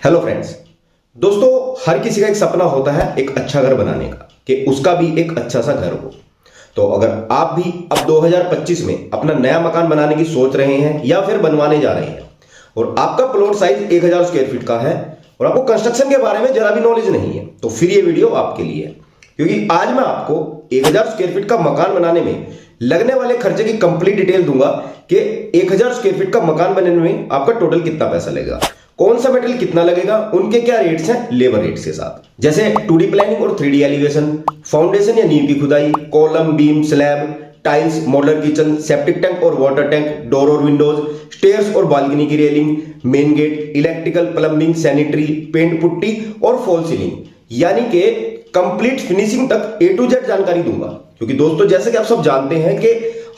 Hello friends. दोस्तों, हर किसी का एक सपना होता है एक अच्छा घर बनाने का, कि उसका भी एक अच्छा सा घर हो। तो अगर आप भी अब 2025 में अपना नया मकान बनाने की सोच रहे हैं या फिर बनवाने जा रहे हैं और आपका प्लॉट साइज 1000 स्क्वायर फीट का है और आपको कंस्ट्रक्शन के बारे में जरा भी नॉलेज नहीं है, तो फिर ये वीडियो आपके लिए है। क्योंकि आज मैं आपको 1000 स्क्वायर फीट का मकान बनाने में लगने वाले खर्चे की कंप्लीट डिटेल दूंगा कि 1000 स्क्वायर फीट का मकान बनाने में आपका टोटल कितना पैसा लगेगा, कौन सा मेटेरियल कितना लगेगा, उनके क्या रेट्स हैं लेबर रेट्स के साथ, जैसे 2D प्लानिंग और 3D एलिवेशन, फाउंडेशन या नींव की खुदाई, column, beam, slab, tiles, modular kitchen, septic tank और वाटर टैंक, डोर और विंडोज, स्टेयर्स और बालकनी की railing, main gate, electrical, plumbing, sanitary, paint putty और फॉल सीलिंग, यानी कि कंप्लीट फिनिशिंग तक A to Z जानकारी दूंगा। क्योंकि दोस्तों, जैसे कि आप सब जानते हैं कि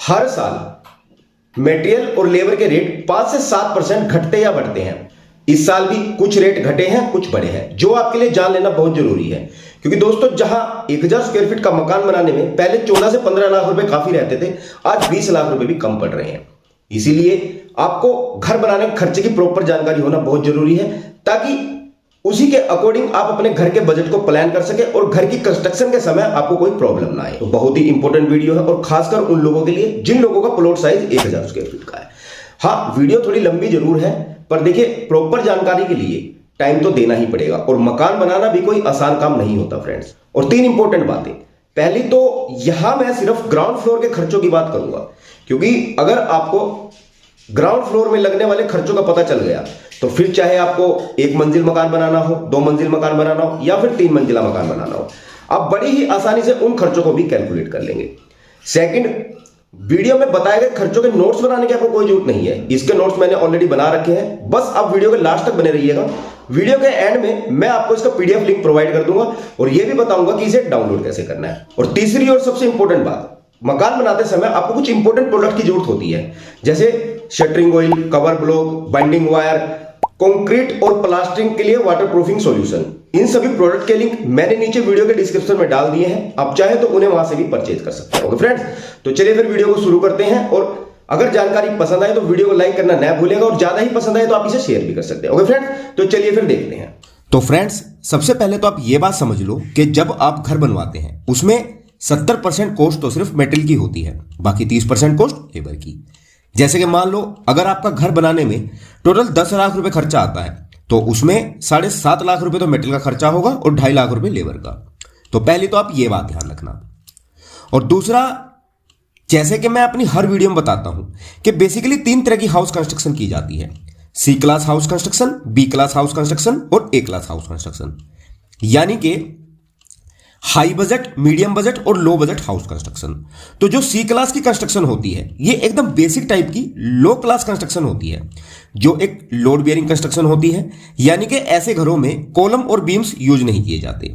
हर साल मटेरियल और लेबर के रेट 5 से 7% घटते या बढ़ते हैं। इस साल भी कुछ रेट घटे हैं, कुछ बढ़े हैं, जो आपके लिए जान लेना बहुत जरूरी है। क्योंकि दोस्तों, जहां 1000 स्क्वायर फीट का मकान बनाने में पहले 14 से 15 लाख रुपए काफी रहते थे, आज 20 लाख रुपए भी कम पड़ रहे हैं। इसीलिए आपको घर बनाने के खर्चे की प्रॉपर जानकारी होना बहुत जरूरी है, ताकि उसी के अकॉर्डिंग आप अपने घर के बजट को प्लान कर सके और घर की कंस्ट्रक्शन के समय आपको कोई प्रॉब्लम ना आए। तो बहुत ही इंपॉर्टेंट वीडियो है, और खासकर उन लोगों के लिए जिन लोगों का प्लॉट साइज 1000 स्क्वायर फीट का है। हाँ, वीडियो थोड़ी लंबी जरूर है, पर देखिए, प्रॉपर जानकारी के लिए टाइम तो देना ही पड़ेगा, और मकान बनाना भी कोई आसान काम नहीं होता फ्रेंड्स। और 3 इंपॉर्टेंट बातें। पहली तो, यहां मैं सिर्फ ग्राउंड फ्लोर के खर्चों की बात करूंगा, क्योंकि अगर आपको ग्राउंड फ्लोर में लगने वाले खर्चों का पता चल गया, तो फिर चाहे आपको 1 मंजिल मकान बनाना हो, 2 मंजिल मकान बनाना हो, या फिर 3 मंजिला मकान बनाना हो, आप बड़ी ही आसानी से उन खर्चों को भी कैलकुलेट कर लेंगे। सेकंड, वीडियो में बताए गए खर्चों के नोट्स बनाने की आपको कोई जरूरत नहीं है। इसके नोट्स मैंने ऑलरेडी बना रखे हैं, बस आप वीडियो के लास्ट तक बने रहिएगा। वीडियो के एंड में मैं आपको इसका PDF लिंक प्रोवाइड कर दूंगा, और यह भी बताऊंगा कि इसे डाउनलोड कैसे करना है। और तीसरी और सबसे इंपॉर्टेंट बात, मकान बनाते समय आपको कुछ इंपॉर्टेंट प्रोडक्ट की जरूरत होती है, जैसे shuttering oil, cover block, binding wire, concrete और प्लास्टरिंग के लिए वाटरप्रूफिंग सॉल्यूशन। इन सभी प्रोडक्ट के लिंक मैंने नीचे वीडियो के डिस्क्रिप्शन में डाल दिए हैं, आप चाहे तो उन्हें वहां से भी परचेज कर सकते हैं। ओके फ्रेंड्स, तो चलिए फिर वीडियो को शुरू करते हैं। और अगर जानकारी पसंद आए तो वीडियो को लाइक करना ना भूलिएगा, और ज्यादा ही पसंद आए तो आप इसे शेयर भी कर सकते हैं। ओके फ्रेंड्स, तो चलिए फिर देखते हैं। तो फ्रेंड्स, सबसे पहले तो आप ये बात समझ लो कि जब आप घर बनवाते हैं उसमें 70% कॉस्ट तो सिर्फ मेटल की होती है, बाकी 30% कॉस्ट लेबर की। जैसे कि मान लो, अगर आपका घर बनाने में टोटल 10 लाख रुपए खर्चा आता है, तो उसमें 7.5 लाख रुपए तो मेटल का खर्चा होगा और 2.5 लाख रुपए लेबर का। तो पहले तो आप ये बात ध्यान रखना। और दूसरा, जैसे कि मैं अपनी हर वीडियो में बताता हूं कि बेसिकली 3 तरह की हाउस कंस्ट्रक्शन की जाती है: C class house construction, B class house construction और A क्लास हाउस कंस्ट्रक्शन। यानी कि हाई बजट, मीडियम बजट और लो बजट हाउस कंस्ट्रक्शन। तो जो C क्लास की कंस्ट्रक्शन होती है, ये एकदम बेसिक टाइप की लो क्लास कंस्ट्रक्शन होती है, जो एक लोड बेयरिंग कंस्ट्रक्शन होती है। यानी कि ऐसे घरों में कॉलम और बीम्स यूज नहीं किए जाते।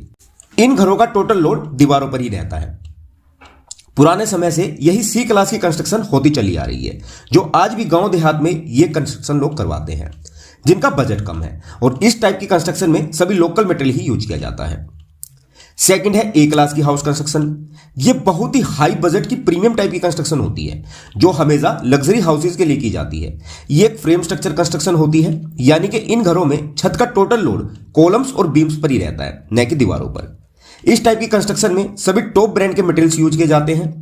इन घरों का टोटल लोड दीवारों पर ही रहता है। पुराने समय से यही C क्लास की कंस्ट्रक्शन होती चली आ रही है, जो आज भी गांव देहात में ये कंस्ट्रक्शन लोग करवाते हैं, जिनका बजट कम है। और इस टाइप की कंस्ट्रक्शन में सभी लोकल मटेरियल ही यूज किया जाता है। सेकंड है A क्लास की हाउस कंस्ट्रक्शन। ये बहुत ही हाई बजट की प्रीमियम टाइप की कंस्ट्रक्शन होती है, जो हमेशा लग्जरी हाउसेज के लिए की जाती है। ये एक फ्रेम स्ट्रक्चर कंस्ट्रक्शन होती है, यानी कि इन घरों में छत का टोटल लोड कॉलम्स और बीम्स पर ही रहता है, न कि दीवारों पर। इस टाइप की कंस्ट्रक्शन में सभी टॉप ब्रांड के मटेरियल्स यूज किए जाते हैं।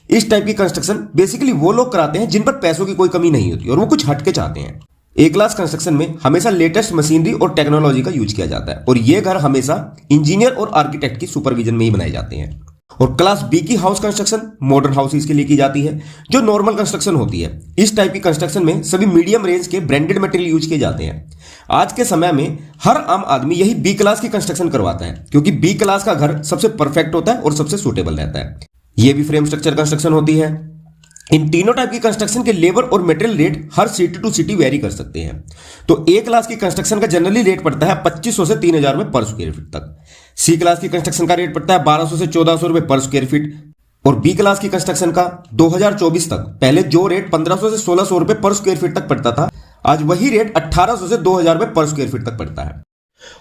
इस टाइप की कंस्ट्रक्शन बेसिकली वो लोग कराते हैं जिन पर पैसों की कोई कमी नहीं होती और वो कुछ हटके चाहते हैं। A क्लास कंस्ट्रक्शन में हमेशा लेटेस्ट मशीनरी और टेक्नोलॉजी का यूज किया जाता है, और ये घर हमेशा इंजीनियर और आर्किटेक्ट की सुपरविजन में ही बनाए जाते हैं। और क्लास B की हाउस कंस्ट्रक्शन मॉडर्न हाउसेज के लिए की जाती है, जो नॉर्मल कंस्ट्रक्शन होती है। इस टाइप की कंस्ट्रक्शन में सभी मीडियम रेंज के ब्रांडेड मटेरियल यूज किए जाते हैं। आज के समय में हर आम आदमी यही B क्लास की कंस्ट्रक्शन करवाता है, क्योंकि B क्लास का घर सबसे परफेक्ट होता है और सबसे सुटेबल रहता है। यह भी फ्रेम स्ट्रक्चर कंस्ट्रक्शन होती है। इन तीनों टाइप की कंस्ट्रक्शन के लेबर और मटेरियल रेट हर सिटी टू सिटी वेरी कर सकते हैं। तो A क्लास की कंस्ट्रक्शन का जनरली रेट पड़ता है 2500 से 3000 रुपए पर स्क्वायर फीट तक। C क्लास की कंस्ट्रक्शन का रेट पड़ता है 1200 से 1400 रुपए पर स्क्वायर फीट। और B क्लास की कंस्ट्रक्शन का 2024 तक, पहले जो रेट 1500 से 1600 रुपए पर स्क्वायर फीट तक पड़ता था, आज वही रेट 1800 से 2000 रुपए पर स्क्वायर फीट तक पड़ता है।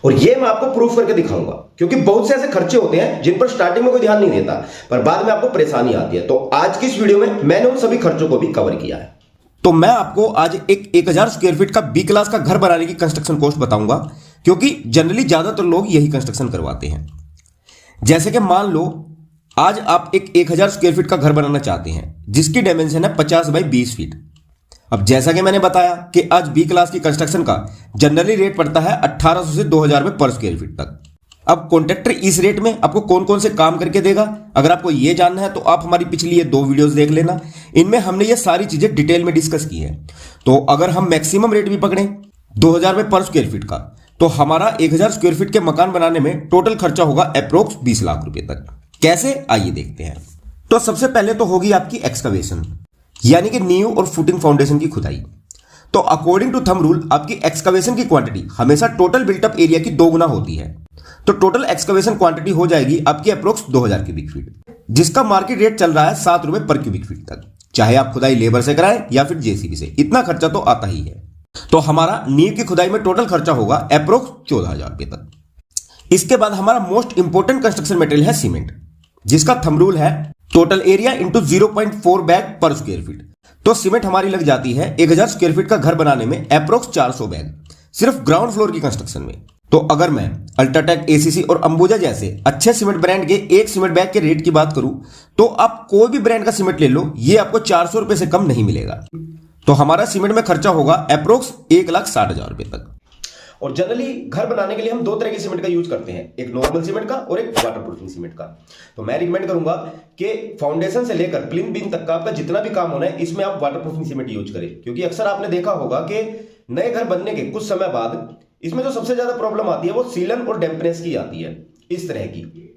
और ये मैं आपको प्रूफ करके दिखाऊंगा, क्योंकि बहुत से ऐसे खर्चे होते हैं जिन पर स्टार्टिंग में कोई ध्यान नहीं देता, पर बाद में आपको परेशानी आती है। तो आज की इस वीडियो में मैंने उन सभी खर्चों को भी कवर किया है। तो मैं आपको आज एक 1000 स्क्वायर फीट का B क्लास का घर बनाने की कंस्ट्रक्शन कॉस्ट बताऊंगा, क्योंकि जनरली ज्यादातर लोग यही कंस्ट्रक्शन करवाते हैं। जैसे कि मान लो आज आप एक 1000 स्क्वायर फीट का घर बनाना चाहते हैं जिसकी डायमेंशन है 50 बाई 20 फीट। अब जैसा कि मैंने बताया कि आज बी क्लास की कंस्ट्रक्शन का जनरली रेट पड़ता है 1800 से 2000 रुपए पर स्क्वायर फीट तक। अब कॉन्ट्रैक्टर इस रेट में आपको कौन कौन से काम करके देगा, अगर आपको यह जानना है तो आप हमारी पिछली ये 2 वीडियोस देख लेना, इनमें हमने ये सारी चीजें डिटेल में डिस्कस की है। तो अगर हम मैक्सिमम रेट भी पकड़ें 2000 रुपए पर स्क्वायर फीट का, तो हमारा 1000 स्क्वायर फीट के मकान बनाने में टोटल खर्चा होगा अप्रोक्स 20 लाख रुपए तक। कैसे, आइए देखते हैं। तो सबसे पहले तो होगी आपकी एक्सकवेशन, यानी कि नींव और फुटिंग फाउंडेशन की खुदाई। तो अकॉर्डिंग टू थंब रूल आपकी एक्सकवेशन की क्वांटिटी हमेशा टोटल बिल्टअप एरिया की 2 गुना होती है। तो टोटल एक्सकवेशन क्वांटिटी हो जाएगी आपकी अप्रोक्स 2000 क्यूबिक फीट, जिसका मार्केट रेट चल रहा है 7 रुपए पर क्यूबिक फीट तक। चाहे आप खुदाई लेबर से कराएं या फिर जेसीबी से, इतना खर्चा तो आता ही है। तो हमारा नींव की खुदाई में टोटल खर्चा होगा अप्रोक्स 14000 रुपए तक। इसके बाद हमारा मोस्ट इंपोर्टेंट कंस्ट्रक्शन मटेरियल है सीमेंट, जिसका थंब रूल है टोटल एरिया इंटू 0.4 बैग पर स्क्वायर फीट। तो सीमेंट हमारी लग जाती है 1000 स्क्वायर फीट का घर बनाने में अप्रोक्स 400 बैग, सिर्फ ग्राउंड फ्लोर की कंस्ट्रक्शन में। तो अगर मैं अल्ट्राटेक, एसीसी और अंबुजा जैसे अच्छे सीमेंट ब्रांड के एक सीमेंट बैग के रेट की बात करूं, तो आप कोई भी ब्रांड का सीमेंट ले लो, ये आपको 400 रुपए से कम नहीं मिलेगा। तो हमारा सीमेंट में खर्चा होगा अप्रोक्स 1,60,000 रुपए तक। और जनरली घर बनाने के लिए हम 2 तरह के सीमेंट का यूज करते हैं, एक नॉर्मल सीमेंट का और एक वाटरप्रूफिंग सीमेंट का। तो मैं रिकमेंड करूंगा कि फाउंडेशन से लेकर प्लिंथ बीम तक का आपका जितना भी काम होना है, इसमें आप वाटरप्रूफिंग सीमेंट यूज करें। क्योंकि अक्सर आपने देखा होगा कि नए घर बनने के कुछ समय बाद इसमें जो सबसे ज्यादा प्रॉब्लम आती है वो सीलन और डैम्पनेस की आती है, इस तरह की।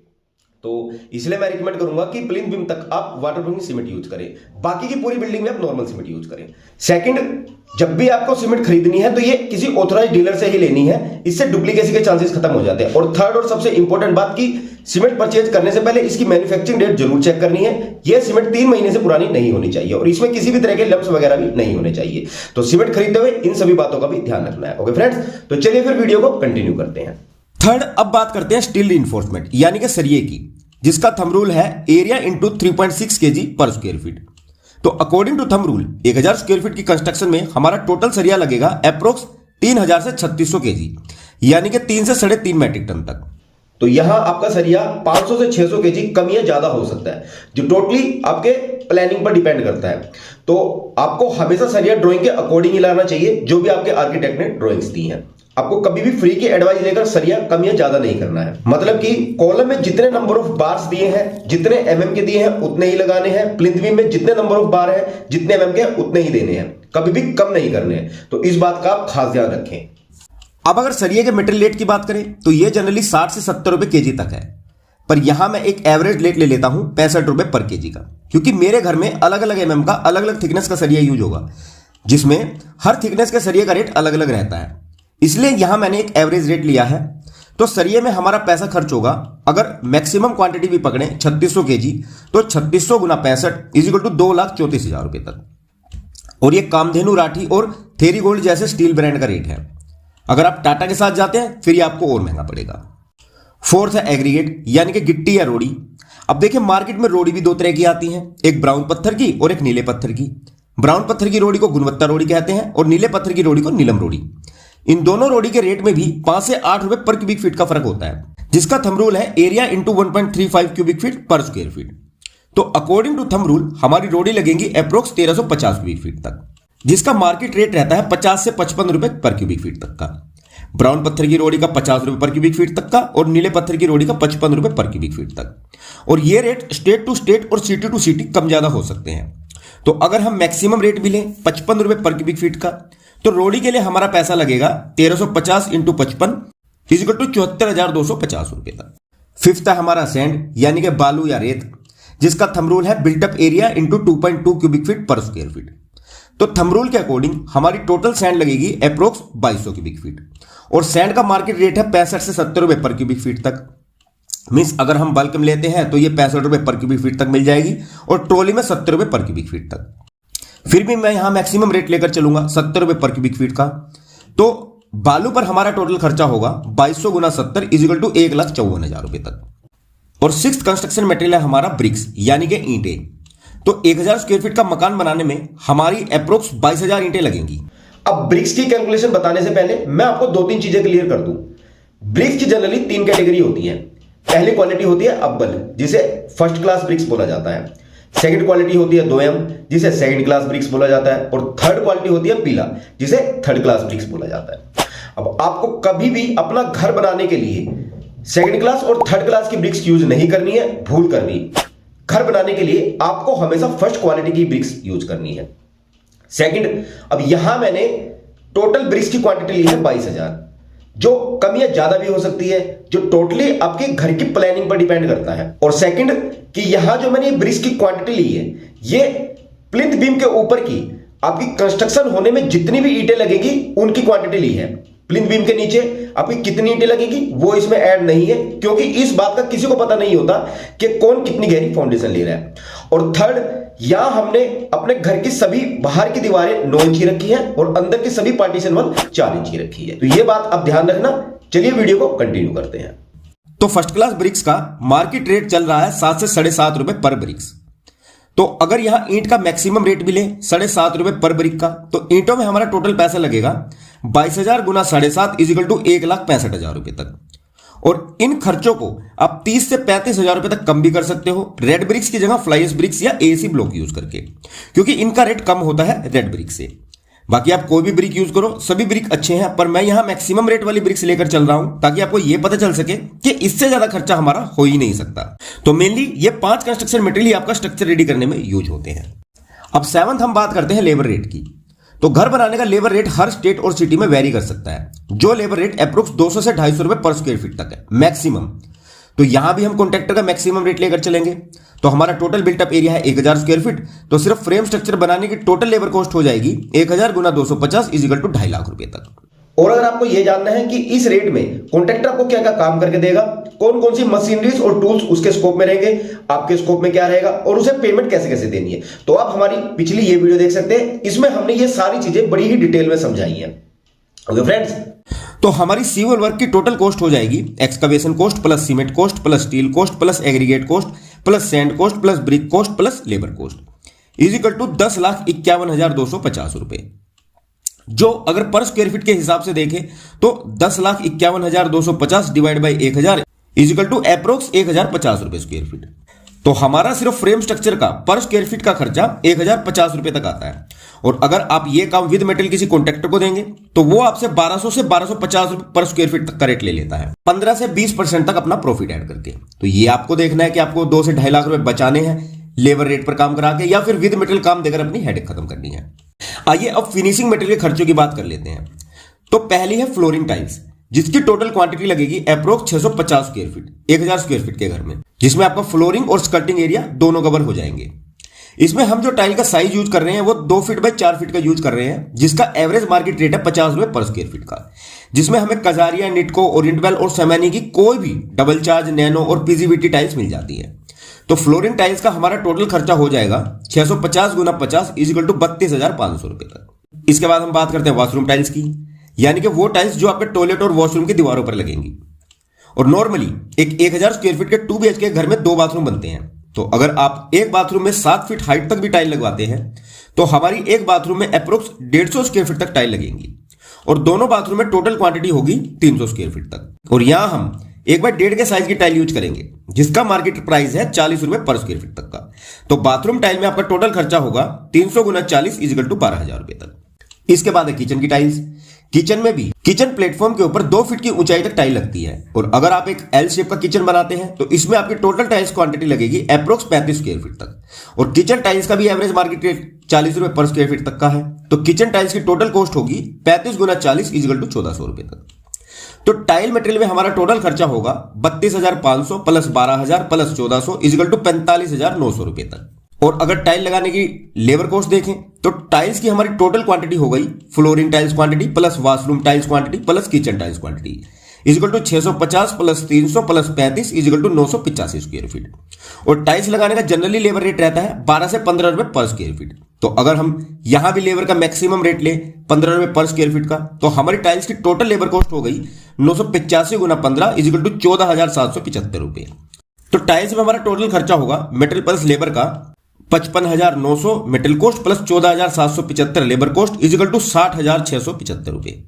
तो इसलिए मैं रिकमेंड करूंगा कि प्लिंथ बीम तक आप वाटरप्रूफिंग सीमेंट यूज करें, बाकी की पूरी बिल्डिंग में आप नॉर्मल सीमेंट यूज करें। सेकंड, जब भी आपको सीमेंट खरीदनी है तो ये किसी ऑथराइज्ड डीलर से ही लेनी है, इससे डुप्लीकेसी के चांसेस खत्म हो जाते हैं। और थर्ड और सबसे इंपॉर्टेंट बात की सीमेंट परचेज करने से पहले इसकी मैन्युफैक्चरिंग डेट जरूर चेक करनी है। यह सीमेंट 3 महीने से पुरानी नहीं होनी चाहिए और इसमें किसी भी तरह के लम्स वगैरह भी नहीं होने चाहिए। तो सीमेंट खरीदते हुए इन सभी बातों का भी ध्यान रखना है। ओके फ्रेंड्स, तो चलिए फिर वीडियो को कंटिन्यू करते हैं। थर्ड, अब बात करते हैं स्टील रिइंफोर्समेंट यानी कि सरिये की, जिसका थंब रूल है area into 3.6 kg per square feet. तो according to thumb rule 1000 square feet की कंस्ट्रक्शन में हमारा टोटल सरिया लगेगा अप्रोक्स 3000 से 3600 kg, यानी कि 3 से 3.5 मैट्रिक टन तक। तो यहां आपका सरिया 500 से 600 kg कम या ज्यादा हो सकता है, जो टोटली आपके प्लानिंग पर डिपेंड करता है। तो आपको हमेशा सरिया ड्राइंग के अकॉर्डिंग ही लाना चाहिए, जो भी आपके आर्किटेक्ट ने ड्राइंग्स दी हैं। आपको कभी भी फ्री की एडवाइस लेकर सरिया कम या ज्यादा नहीं करना है। मतलब कि कॉलम में जितने नंबर ऑफ बार्स दिए हैं, जितने एमएम के दिए हैं उतने ही लगाने हैं। प्लिंथ बीम में जितने नंबर ऑफ बार है, जितने एमएम के उतने ही देने हैं, कभी भी कम नहीं करने हैं। तो इस बात का आप खास ध्यान रखें। अब अगर सरिये के मेटेरियल रेट की बात करें तो यह जनरली 60 से 70 रुपए केजी तक है, पर यहां मैं एक एवरेज रेट ले लेता हूं 65 रुपए पर केजी का, क्योंकि मेरे घर में अलग अलग एमएम का अलग अलग थिकनेस का सरिया यूज होगा, जिसमें हर थिकनेस के सरिये का रेट अलग अलग रहता है। इसलिए यहां मैंने एक एवरेज रेट लिया है। तो सरिये में हमारा पैसा खर्च होगा, अगर मैक्सिमम क्वांटिटी भी पकड़े 3600 केजी, तो 3600 गुना 65 इक्वल टू 2,34,000 रुपए तक। और ये कामधेनु, राठी और थेरी गोल्ड जैसे स्टील ब्रांड का रेट है। अगर आप टाटा के साथ जाते हैं फिर ये आपको और महंगा पड़ेगा। फोर्थ है एग्रीगेट, यानी कि गिट्टी या रोड़ी। अब देखिए मार्केट में रोड़ी भी 2 तरह की आती है, एक ब्राउन पत्थर की और एक नीले पत्थर की। ब्राउन पत्थर की रोड़ी को गुणवत्ता रोड़ी कहते हैं और नीले पत्थर की रोड़ी को नीलम रोड़ी। इन दोनों रोड़ी के रेट में भी 5 से 8 रुपए पर क्यूबिक फीट का फर्क होता है, जिसका थंब रूल है एरिया इंटू 1.35 क्यूबिक फीट पर स्क्वायर फीट। तो अकॉर्डिंग टू थंब रूल हमारी रोड़ी लगेंगी अप्रोक्स 1350 क्यूबिक फीट तक, जिसका मार्केट रेट रहता है 50 से 55 रुपए पर क्यूबिक फीट तक का। ब्राउन पत्थर की रोड़ी का 50 रुपए पर क्यूबिक फीट तक का और नीले पत्थर की रोड़ी का 55 रुपए पर क्यूबिक फीट तक। और ये रेट स्टेट टू स्टेट और सिटी टू सिटी कम ज्यादा हो सकते हैं। तो अगर हम मैक्सिमम रेट भी लें 55 रुपए पर क्यूबिक फीट का, तो रोड़ी के लिए हमारा पैसा लगेगा 1350 इंटू 55 इक्वल टू 74,250 रुपए तक। फिफ्थ है हमारा सैंड, यानी कि बालू या रेत, जिसका थंब रूल है built up area into 2.2 cubic feet पर स्क्वायर फीट। तो थंब रूल के अकॉर्डिंग हमारी टोटल सैंड लगेगी अप्रोक्स 2200 क्यूबिक फीट और सैंड का मार्केट रेट है 65 से 70 रुपए पर क्यूबिक फीट तक। मीन्स अगर हम बल्क में लेते हैं तो ये 65 रुपए पर क्यूबिक फीट तक मिल जाएगी और ट्रॉली में 70 रुपए पर क्यूबिक फीट तक। फिर भी मैं यहां मैक्सिमम रेट लेकर चलूंगा 70 रुपए पर क्यूबिक फीट का। तो बालू पर हमारा टोटल खर्चा होगा 2200 गुना 70 इक्वल टू 1,54,000 रुपए तक। और सिक्स्थ कंस्ट्रक्शन मटेरियल है हमारा ब्रिक्स, यानी कि ईंटें। तो 1000 स्क्वायर फीट का मकान बनाने में हमारी अप्रोक्स 22,000 ईंटें लगेंगी। अब ब्रिक्स की कैलकुलेशन बताने से पहले मैं आपको 2-3 चीजें क्लियर कर दूं। ब्रिक्स की जनरली 3 कैटेगरी होती है। पहली क्वालिटी होती है अव्वल, जिसे फर्स्ट क्लास ब्रिक्स बोला जाता है। सेकंड क्वालिटी होती है दोयम, जिसे सेकंड क्लास ब्रिक्स बोला जाता है। और थर्ड क्वालिटी होती है पीला, जिसे थर्ड क्लास ब्रिक्स बोला जाता है। अब आपको कभी भी अपना घर बनाने के लिए सेकंड क्लास और थर्ड क्लास की ब्रिक्स यूज नहीं करनी है, भूल कर भी। घर बनाने के लिए आपको हमेशा फर्स्ट क्वालिटी की ब्रिक्स यूज करनी है। सेकंड, अब यहां मैंने टोटल ब्रिक्स की क्वांटिटी ली है 22,000, जो कम या ज्यादा भी हो सकती है, जो टोटली आपके घर की प्लानिंग पर डिपेंड करता है। और सेकंड कि यहां जो मैंने ब्रिक्स की क्वांटिटी ली है, ये प्लिंथ बीम के ऊपर की आपकी कंस्ट्रक्शन होने में जितनी भी ईंटें लगेगी उनकी क्वांटिटी ली है। प्लिंथ बीम के नीचे आपकी कितनी ईंटें लगेगी वो इसमें ऐड नहीं है, क्योंकि इस बात का किसी को पता नहीं होता कि कौन कितनी गहरी फाउंडेशन ले रहा है। और थर्ड, यहां हमने अपने घर की सभी बाहर की दीवारें 9 इंच की रखी है और अंदर की सभी पार्टीशन वॉल 4 इंच की रखी है। तो ये बात आप ध्यान रखना। चलिए वीडियो को कंटिन्यू करते हैं। तो फर्स्ट क्लास ब्रिक्स का मार्केट रेट चल रहा है 7 से 7.5 रुपए पर ब्रिक्स। तो अगर यहां ईंट का मैक्सिमम रेट मिले 7.5 रुपए पर ब्रिक का, तो ईंटों में हमारा टोटल पैसा लगेगा 22,000 गुना 7.5 इजिकल टू 1,65,000 रुपए तक। और इन खर्चों को आप 30 से 35,000 रुपए तक कम भी कर सकते हो रेड ब्रिक्स की जगह फ्लाईएश ब्रिक्स या एसी ब्लॉक यूज करके, क्योंकि इनका रेट कम होता है रेड ब्रिक से। बाकी आप कोई भी ब्रिक यूज करो, सभी ब्रिक अच्छे हैं, पर मैं यहां मैक्सिमम रेट वाली ब्रिक्स लेकर चल रहा हूं ताकि आपको यह पता चल सके कि इससे ज्यादा खर्चा हमारा हो ही नहीं सकता। तो मेनली ये 5 कंस्ट्रक्शन मटेरियल ही आपका स्ट्रक्चर रेडी करने में यूज होते हैं। अब 7th हम बात करते हैं लेबर रेट की। तो घर बनाने का लेबर रेट हर स्टेट और सिटी में वेरी कर सकता है, जो लेबर रेट अप्रोक्स 200 से 250 रुपए पर स्क्वायर फीट तक है मैक्सिमम। तो यहां भी हम कॉन्ट्रैक्टर का मैक्सिमम रेट लेकर चलेंगे। तो हमारा टोटल बिल्टअप एरिया है 1000 स्क्वायर फीट, तो सिर्फ फ्रेम स्ट्रक्चर बनाने की टोटल लेबर कॉस्ट हो जाएगी 1000 गुना 250 इजिकल टू 2.5 लाख रुपए तक। और अगर आपको यह जानना है कि इस रेट में कॉन्ट्रैक्टर आपको क्या क्या काम करके देगा, कौन कौन सी मशीनरीज और टूल्स उसके स्कोप में रहेंगे, आपके स्कोप में क्या रहेगा और उसे पेमेंट कैसे कैसे देनी है, तो आप हमारी पिछली ये वीडियो देख सकते हैं। इसमें हमने ये सारी चीजें बड़ी ही डिटेल में समझाई है। ओके फ्रेंड्स, तो हमारी सिविल वर्क की टोटल कॉस्ट हो जाएगी excavation cost plus cement cost plus steel cost plus aggregate cost plus sand cost plus brick cost plus labour cost is equal to 10,51,250 रुपए, जो अगर पर स्क्वायर फीट के हिसाब से देखें तो 10,51,250 divide by 1000 is equal to approx 1,050 रुपए स्क्वायर फीट। तो हमारा सिर्फ फ्रेम स्ट्रक्चर का पर स्क्वायर फीट का खर्चा 1,050 रुपए तक आता है। और अगर आप ये काम विद मेटेरियल किसी कॉन्ट्रैक्टर को देंगे तो वो आपसे 1200 से 1250 रुपए पर स्क्वायर फीट तक का रेट ले लेता है, 15 से 20% तक अपना प्रॉफिट ऐड करके। तो ये आपको देखना है कि आपको 2 से 2.5 लाख रुपए बचाने हैं लेबर रेट पर काम करा के, या फिर विद मेटेरियल काम देकर अपनी हेडेक खत्म करनी है। आइए अब फिनिशिंग मटेरियल के खर्चों की बात कर लेते हैं। तो पहली है फ्लोरिंग टाइल्स, जिसकी टोटल क्वांटिटी लगेगी approx 650 square feet 1000 square feet के घर में, जिसमें आपका फ्लोरिंग और स्कर्टिंग एरिया दोनों कवर हो जाएंगे। इसमें हम जो टाइल का साइज यूज कर रहे हैं वो 2 फीट बाय 4 फीट का यूज कर रहे हैं, जिसका एवरेज मार्केट रेट है 50 रुपए पर स्क्वायर फीट का, जिसमें हमें कजारिया, निटको, ओरिएंटल और सेमानी की कोई भी डबल चार्ज, नैनो और पीजीवीटी टाइल्स मिल जाती है। तो फ्लोरिंग टाइल्स का हमारा टोटल खर्चा हो जाएगा 650 गुना 50 इजिकल टू 32,500 रुपए तक। इसके बाद हम बात करते हैं वॉशरूम टाइल्स की, यानी कि वो टाइल्स जो आपके टॉयलेट और वॉशरूम की दीवारों पर लगेंगी। और नॉर्मली एक 1000 स्क्वायर फीट के 2 BHK के घर में 2 बाथरूम बनते हैं। तो अगर आप एक बाथरूम में 7 फीट हाइट तक भी टाइल लगवाते हैं तो हमारी एक बाथरूम में अप्रोक्स 150 स्क्वायर फीट तक टाइल लगेंगी, और दोनों बाथरूम में टोटल क्वांटिटी होगी 300 स्क्वायर फीट तक। और यहां हम 1/1.5 के साइज की टाइल यूज करेंगे, जिसका मार्केट प्राइस है 40 रुपए पर स्क्वायर फीट तक का। तो बाथरूम टाइल में आपका टोटल खर्चा होगा 300 गुना 40 इजिकल टू 12,000 रुपए तक। इसके बाद है किचन की टाइल्स। किचन में भी किचन प्लेटफॉर्म के ऊपर 2 फीट की ऊंचाई तक टाइल लगती है, और अगर आप एक एल शेप का किचन बनाते हैं तो इसमें आपकी टोटल टाइल्स क्वांटिटी लगेगी अप्रोक्स 35 स्क्वायर फीट तक। और किचन टाइल्स का भी एवरेज मार्केट रेट 40 रुपए पर स्क्वायर फीट तक का है। तो किचन टाइल्स की टोटल कॉस्ट होगी 35 गुना 40 इजिकल टू 1400 रुपए तक। तो टाइल मटेरियल में हमारा टोटल खर्चा होगा 32,500 प्लस 12,000 प्लस 1400 इजिकल टू 45,900 रुपए तक। और अगर टाइल लगाने की लेबर कॉस्ट देखें तो टाइल्स की हमारी टोटल क्वांटिटी हो गई flooring tiles quantity plus washroom tiles quantity plus kitchen tiles quantity is equal to 650 plus 300 plus 35 is equal to 985 square feet. और टाइल्स लगाने का जनरली लेबर रेट रहता है 12 से 15 रुपए पर स्क्वायर फीट। तो अगर हम यहां भी लेबर का मैक्सिमम रेट ले 15 रुपए पर स्क्वायर फीट का, तो हमारी टाइल्स की टोटल लेबर कॉस्ट हो गई 985 गुना 15 इजिकल टू 14,775 रुपए। तो टाइल्स में हमारा टोटल खर्चा होगा मेटेरियल प्लस लेबर का 55,900 material cost plus 14,775 labour cost is equal to 60,675 रुपए।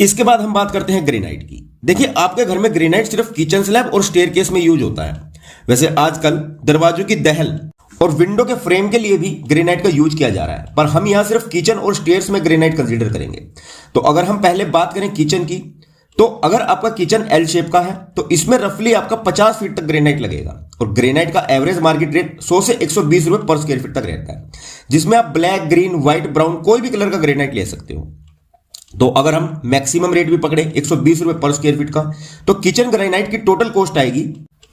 इसके बाद हम बात करते हैं ग्रेनाइट की। देखिए आपके घर में ग्रेनाइट सिर्फ किचन स्लैब और स्टेयरकेस में यूज होता है। वैसे आजकल दरवाजों की दहल और विंडो के फ्रेम के लिए भी ग्रेनाइट का यूज किया जा रहा है, पर हम यहां सिर्फ किचन और स्टेयर्स में ग्रेनाइट कंसीडर करेंगे। तो अगर हम पहले बात करें किचन की, तो अगर आपका किचन एल शेप का है तो इसमें रफली आपका 50 फीट तक ग्रेनाइट लगेगा और ग्रेनाइट का एवरेज मार्केट रेट 100 से 120 रुपए पर स्क्वायर फीट तक रहता है, जिसमें आप ब्लैक, ग्रीन, व्हाइट, ब्राउन कोई भी कलर का ग्रेनाइट ले सकते हो। तो अगर हम मैक्सिमम रेट भी पकड़े 120 रुपए पर स्क्वायर फीट का, तो किचन ग्रेनाइट की टोटल कॉस्ट आएगी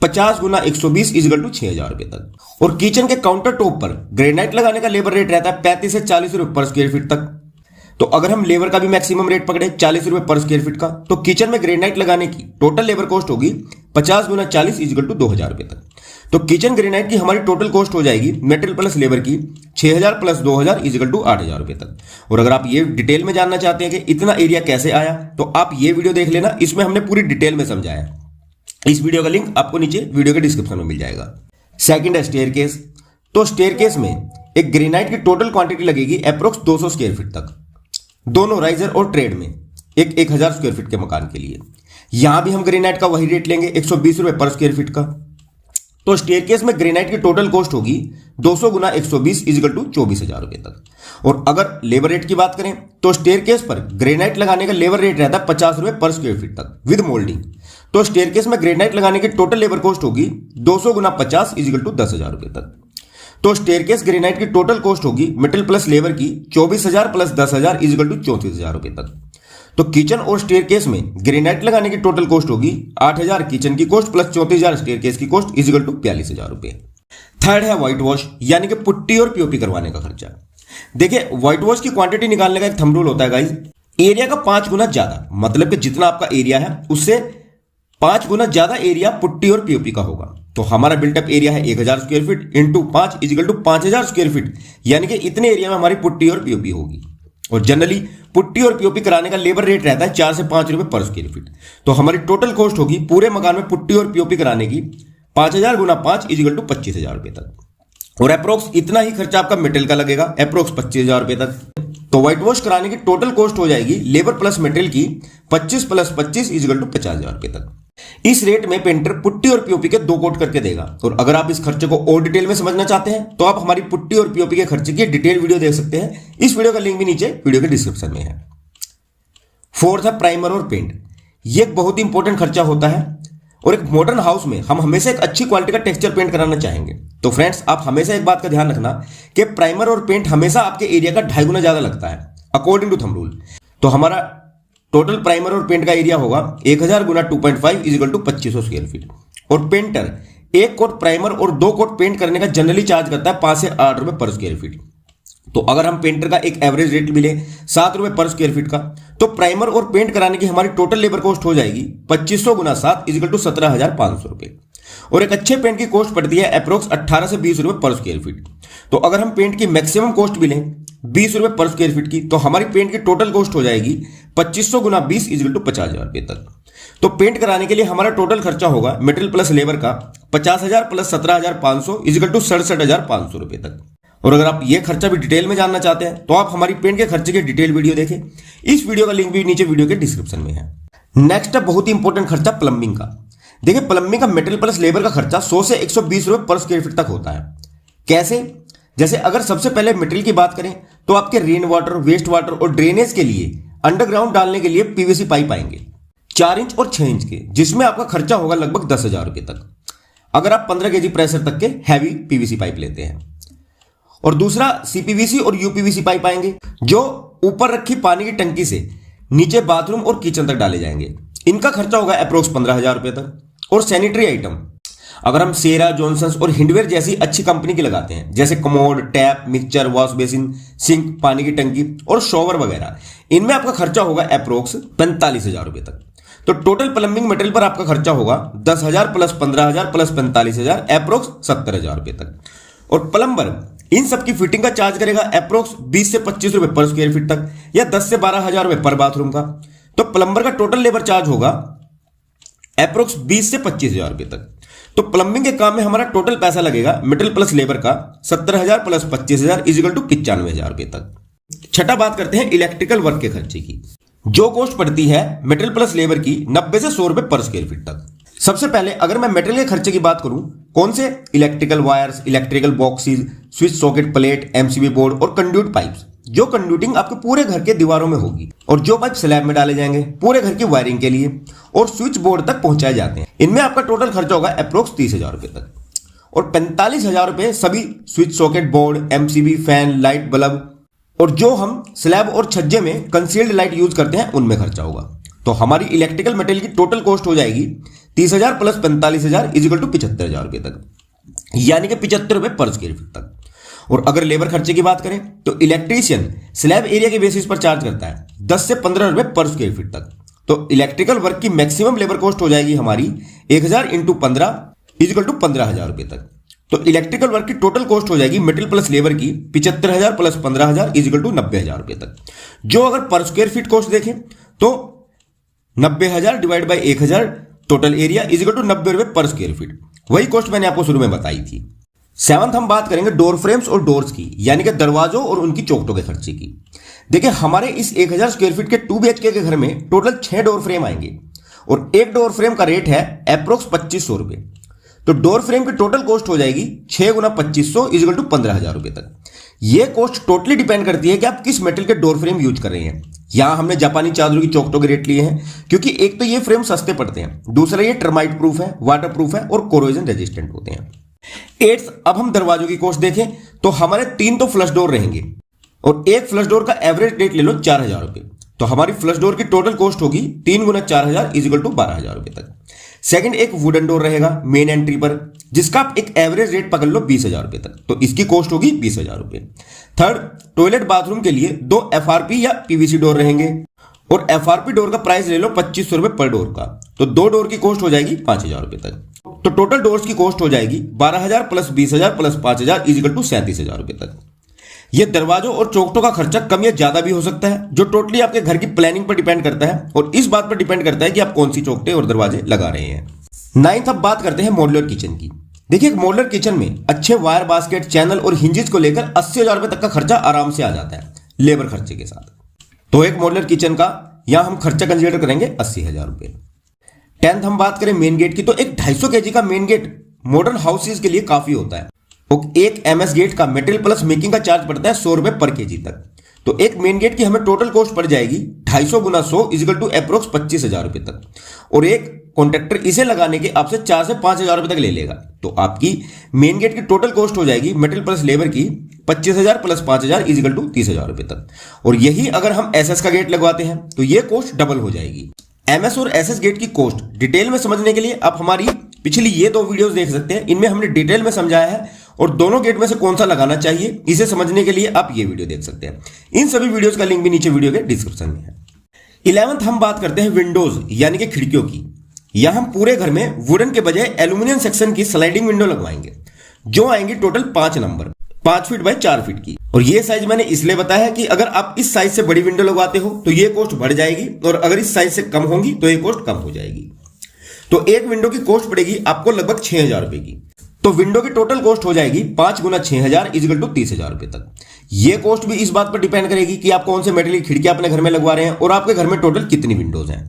50 गुना 120 इजिकल टू 6,000 रुपए तक। और किचन के काउंटर टॉप पर ग्रेनाइट लगाने का लेबर रेट रहता है 35 से 40 रुपए पर स्क्वायर फीट तक। तो अगर हम लेबर का भी मैक्सिमम रेट पकड़े 40 रुपए पर स्क्वायर फीट का, तो किचन में ग्रेनाइट लगाने की टोटल लेबर कॉस्ट होगी 50 गुना 40 इजिकल टू 2,000 रुपए तक। तो किचन ग्रेनाइट की हमारी टोटल कॉस्ट हो जाएगी मेटेरियल प्लस लेबर की 6,000 प्लस 2,000 इजिकल टू 8,000 रुपए तक। और अगर आप ये डिटेल में जानना चाहते हैं कि इतना एरिया कैसे आया, तो आप ये वीडियो देख लेना, इसमें हमने पूरी डिटेल में समझाया है। इस वीडियो का लिंक आपको नीचे वीडियो के डिस्क्रिप्शन में मिल जाएगा। सेकंड है स्टेयरकेस। तो स्टेयरकेस में एक ग्रेनाइट की टोटल क्वांटिटी लगेगी अप्रोक्स 200 स्क्वायर फीट तक, दोनों राइजर और ट्रेड में, एक 1000 स्क्वायर फीट के मकान के लिए। यहां भी हम ग्रेनाइट का वही रेट लेंगे 120 रुपए पर स्क्वायर फीट का। तो स्टेयरकेस में ग्रेनाइट की टोटल कॉस्ट होगी 200 गुना 120 इजिकल टू 24,000 रुपए तक। और अगर लेबर रेट की बात करें तो स्टेयरकेस पर ग्रेनाइट लगाने का लेबर रेट रहता है 50 रुपए पर स्क्वायर फीट तक विद मोल्डिंग। तो स्टेयरकेस में ग्रेनाइट लगाने की टोटल लेबर कॉस्ट होगी 200 गुना 50 इजिकल टू 10,000 रुपए तक। तो स्टेयरकेस ग्रेनाइट की टोटल कॉस्ट होगी मेटल प्लस लेबर की 24,000 प्लस 10,000 इजिकल टू 34,000 रुपए तक। तो किचन और स्टेयरकेस में ग्रेनाइट लगाने की टोटल कॉस्ट होगी 8,000 किचन की कॉस्ट प्लस 34,000 स्टेयरकेस की कॉस्ट इजिकल टू 42,000 रुपए। थर्ड है व्हाइट वॉश, यानी कि पुट्टी और पीओपी करवाने का खर्चा। देखिए व्हाइट वॉश की क्वांटिटी निकालने का एक थंब रूल होता है गाइस, एरिया का 5 गुना ज्यादा, मतलब कि जितना आपका एरिया है उससे 5 गुना ज्यादा एरिया पुट्टी और पीओपी का होगा। तो हमारा बिल्टअप एरिया है 1000 square feet into 5 is equal to 5000 square feet, यानी कि इतने एरिया में हमारी पुट्टी और पीओपी होगी। और जनरली पुट्टी और पीओपी कराने का लेबर रेट रहता है 4 से 5 रुपए पर स्क्वायर फीट। तो हमारी टोटल कॉस्ट होगी पूरे मकान में पुट्टी और पीओपी कराने की 5000 गुना 5 इजिकल टू 25,000 रुपए तक। और अप्रोक्स इतना ही खर्चा आपका मेटेरियल का लगेगा, अप्रोक्स 25,000 रुपए तक। तो व्हाइट वॉश कराने की टोटल कॉस्ट हो जाएगी लेबर प्लस मेटेरियल की 25 प्लस 25 इजिकल टू 50,000 रुपए तक। इस रेट में पेंटर पुट्टी और पीओपी के 2 कोट करके देगा। और अगर आप इस खर्चे को और डिटेल में समझना चाहते हैं तो आप हमारी पुट्टी और पीओपी के खर्चे की डिटेल वीडियो देख सकते हैं। इस वीडियो का लिंक भी नीचे वीडियो के डिस्क्रिप्शन में है। फोर्थ है प्राइमर और पेंट। ये एक बहुत ही इंपॉर्टेंट खर्चा होता है और एक मॉडर्न हाउस में हम हमेशा एक अच्छी क्वालिटी का टेक्सचर पेंट कराना चाहेंगे। तो फ्रेंड्स आप हमेशा एक बात का ध्यान रखना कि प्राइमर और पेंट हमेशा आपके एरिया का 2.5 गुना ज्यादा लगता है अकॉर्डिंग टू थंब रूल। तो हमारा टोटल प्राइमर और पेंट का एरिया होगा 1000 गुना 2.5 इजिकल टू 2500 स्क्वायर फीट। और पेंटर 1 कोट प्राइमर और 2 कोट पेंट करने का जनरली चार्ज करता है 5 से 8 रुपए पर स्क्वायर फीट। तो अगर हम पेंटर का एक एवरेज रेट मिले 7 रुपए पर स्क्वायर फीट का, तो प्राइमर और पेंट कराने की हमारी टोटल लेबर कॉस्ट हो जाएगी 2500 गुना 7 इजिकल टू 17,500 रुपए। और एक अच्छे पेंट की कॉस्ट पड़ती है अप्रोक्स 18 से 20 रुपए पर स्क्वायर फीट। तो अगर हम पेंट की मैक्सिमम कॉस्ट भी लें 20 रुपए पर स्क्वायर फीट की, तो हमारी पेंट की टोटल कॉस्ट हो जाएगी 2500 गुना 20 इजिकल टू 50,000 रुपए तक। तो पेंट कराने के लिए हमारा टोटल खर्चा होगा मेटेरियल प्लस लेबर का 50,000 प्लस 17,500 इजिकल टू 67,500 रुपए तक। और अगर आप ये खर्चा भी डिटेल में जानना चाहते हैं तो आप हमारी पेंट के खर्चे की डिटेल वीडियो देखें। इस वीडियो का लिंक भी नीचे वीडियो के डिस्क्रिप्शन में है। नेक्स्ट है बहुत ही इंपॉर्टेंट खर्चा प्लम्बिंग का। देखिए प्लम्बिंग का मेटेरियल प्लस लेबर का खर्चा 100 से 120 रुपए पर स्क्वायर फीट तक होता है। कैसे? जैसे अगर सबसे पहले मटेरियल की बात करें तो आपके रेन वाटर, वेस्ट वाटर और ड्रेनेज के लिए अंडरग्राउंड डालने के लिए पीवीसी पाइप आएंगे 4 इंच और 6 इंच के, जिसमें आपका खर्चा होगा लगभग 10,000 रुपए तक अगर आप 15 केजी प्रेशर तक के हैवी पीवीसी पाइप लेते हैं। और दूसरा सीपीवीसी और यूपीवीसी पाइप आएंगे जो ऊपर रखी पानी की टंकी से नीचे बाथरूम और किचन तक डाले जाएंगे। इनका खर्चा होगा अप्रोक्स 15,000 रुपए तक। और सैनिटरी आइटम अगर हम सेरा, जॉनसन्स और हिंडवेयर जैसी अच्छी कंपनी की लगाते हैं, जैसे commode, tap, mixture, wash basin, sink, पानी की टंकी और शॉवर वगैरह, इनमें आपका खर्चा होगा अप्रोक्स 45,000 रुपए तक। तो टोटल प्लम्बिंग मटेरियल पर आपका खर्चा होगा 10,000 प्लस 15,000 प्लस 45,000 अप्रोक्स 70,000 रुपए तक। और प्लम्बर इन सब की फिटिंग का चार्ज करेगा अप्रोक्स 20 से 25 रुपए पर स्क्वायर फीट तक या 10 से 12,000 रुपए पर बाथरूम का। तो प्लम्बर का टोटल लेबर चार्ज होगा अप्रोक्स 20 से 25,000 रुपए तक। तो प्लम्बिंग के काम में हमारा टोटल पैसा लगेगा मेटेरियल प्लस लेबर का 70,000 प्लस 25,000 इजिकल टू 95,000 रुपए तक। छठा बात करते हैं इलेक्ट्रिकल वर्क के खर्चे की। जो कॉस्ट पड़ती है मेटेरियल प्लस लेबर की 90 से 100 रुपए पर स्क्वायर फीट तक। सबसे पहले अगर मैं मेटेरियल के खर्चे की बात करूं, कौन से? Electrical wires, electrical boxes, switch socket plate, MCB board और कंड्यूट पाइप्स, जो कंड्यूटिंग आपके पूरे घर के दीवारों में होगी और जो पाइप स्लैब में डाले जाएंगे पूरे घर की वायरिंग के लिए और स्विच बोर्ड तक पहुंचाए जाते हैं। इनमें आपका टोटल खर्चा होगा अप्रोक्स 30,000 रुपए तक और 45,000 रुपए सभी switch socket board, MCB, fan, light, bulb और जो हम स्लैब और छज्जे में कंसील्ड लाइट यूज करते हैं उनमें खर्चा होगा। तो हमारी इलेक्ट्रिकल मटेरियल की टोटल कॉस्ट हो जाएगी 30,000 प्लस 45,000 इज इक्वल टू 75,000 रुपए तक, यानी कि 75 रुपए पर स्क्वायर फीट तक। और अगर लेबर खर्चे की बात करें तो इलेक्ट्रीशियन स्लैब एरिया के बेसिस पर चार्ज करता है 10 से 15 रुपए पर स्क्वायर फीट तक। तो इलेक्ट्रिकल वर्क की मैक्सिमम लेबर कॉस्ट हो जाएगी हमारी 1000 इंटू 15 इज इक्वल टू 15,000 रुपए तक। तो इलेक्ट्रिकल वर्क की टोटल कॉस्ट हो जाएगी मेटेरियल प्लस लेबर की 75,000 प्लस 15,000 इज इक्वल टू 90,000 रुपए तक। जो अगर पर स्क्वायर फीट कॉस्ट देखें तो 90,000 divide by 1000 total area is equal to 90 रुपए पर स्क्वायर फीट। वही कॉस्ट मैंने आपको शुरू में बताई थी। सेवंथ हम बात करेंगे डोर फ्रेम्स और डोर्स की, यानी कि दरवाजों और उनकी चौखटों के खर्चे की। देखिए हमारे इस 1000 स्क्वायर फीट के 2 BHK के घर में टोटल 6 डोर फ्रेम आएंगे और एक डोर फ्रेम का रेट है अप्रोक्स 2500 रुपए। तो डोर फ्रेम की टोटल कॉस्ट हो जाएगी 6 गुना 2500 इज इक्वल टू 15,000 रुपए तक। यह कॉस्ट टोटली डिपेंड करती है कि आप किस मेटल के डोर फ्रेम यूज कर रहे हैं। यहां हमने जापानी चादरों की चौखटों के रेट लिए हैं क्योंकि एक तो ये फ्रेम सस्ते पड़ते हैं, दूसरा ये टर्माइट प्रूफ है, वाटर प्रूफ है और कोरोजन रेजिस्टेंट होते हैं। 8th अब हम दरवाजों की कॉस्ट देखें तो हमारे 3 तो फ्लश डोर रहेंगे और एक फ्लश डोर का एवरेज रेट ले लो 4,000 रुपए। तो हमारी फ्लश डोर की टोटल कॉस्ट होगी 3 गुना 4,000 इज इक्वल टू 12,000 रुपए तक। सेकंड एक वुडन डोर रहेगा मेन एंट्री पर, जिसका आप एक एवरेज रेट पकड़ लो 20,000 रुपए तक, तो इसकी कॉस्ट होगी 20,000 रुपए। थर्ड टॉयलेट बाथरूम के लिए 2 FRP या PVC डोर रहेंगे और FRP डोर का प्राइस ले लो 2500 रुपए पर डोर का, तो 2 डोर की कॉस्ट हो जाएगी 5,000 रुपए तक। तो टोटल डोर्स की कॉस्ट हो जाएगी 12,000 plus 20,000 plus 5,000 is equal to 37,000 रुपए तक। यह दरवाजों और चौखटों का खर्चा कम या ज्यादा भी हो सकता है, जो टोटली आपके घर की प्लानिंग पर डिपेंड करता है और इस बात पर डिपेंड करता है कि आप कौन सी चौखटें और दरवाजे लगा रहे हैं। 9th अब बात करते हैं मॉड्यूलर किचन की। देखिए एक मॉड्यूलर किचन में अच्छे वायर बास्केट, चैनल और हिंजेस को लेकर 80,000 रुपए तक का खर्चा आराम से आ जाता है लेबर खर्चे के साथ। तो एक मॉड्यूलर किचन का यहां हम खर्चा कंसीडर करेंगे 80,000 रुपए। 10th हम बात करें मेन गेट की, तो एक 250 kg का मेन गेट मॉडर्न हाउसेज के लिए काफी होता है। तो एक MS गेट का मटेरियल प्लस मेकिंग का चार्ज पड़ता है 100 रुपए पर केजी तक। तो एक मेन गेट की हमें टोटल कॉस्ट पड़ जाएगी 250 गुना 100 इज इक्वल टू अप्रोक्स 25,000 रुपए तक। और एक कॉन्ट्रैक्टर इसे लगाने के आपसे 4 से 5,000 रुपए तक ले लेगा। तो आपकी मेन गेट की टोटल कॉस्ट हो जाएगी मटेरियल प्लस लेबर की 25,000 प्लस 5,000 इज इक्वल टू 30,000 रुपए तक। और यही अगर हम SS का गेट लगवाते हैं तो ये कॉस्ट डबल हो जाएगी। MS और SS गेट की कॉस्ट डिटेल में समझने के लिए आप हमारी पिछली ये 2 वीडियोस देख सकते हैं। इनमें हमने डिटेल में समझाया है और दोनों गेट में से कौन सा लगाना चाहिए इसे समझने के लिए आप ये वीडियो देख सकते हैं। इन सभी वीडियोस का लिंक भी नीचे वीडियो के डिस्क्रिप्शन में है। 11th हम बात करते हैं विंडोज यानी कि खिड़कियों की। यहां हम पूरे घर में वुडन के बजाय एल्यूमिनियम सेक्शन की स्लाइडिंग विंडो लगवाएंगे, जो आएंगी total 5 number, 5 feet by 4 feet की। और ये साइज मैंने इसलिए बताया है कि अगर आप इस साइज से बड़ी विंडो लगवाते हो तो ये कॉस्ट बढ़ जाएगी और अगर इस साइज से कम होंगी तो ये कॉस्ट कम हो जाएगी। तो एक विंडो की कॉस्ट पड़ेगी आपको लगभग 6,000 रुपए की। तो विंडो की टोटल कॉस्ट हो जाएगी 5 गुना 6,000 इज इक्वल टू 30,000 रुपए तक। ये कॉस्ट भी इस बात पर डिपेंड करेगी कि आप कौन से मेटल की खिड़कियां अपने घर में लगवा रहे हैं और आपके घर में टोटल कितनी विंडोज हैं।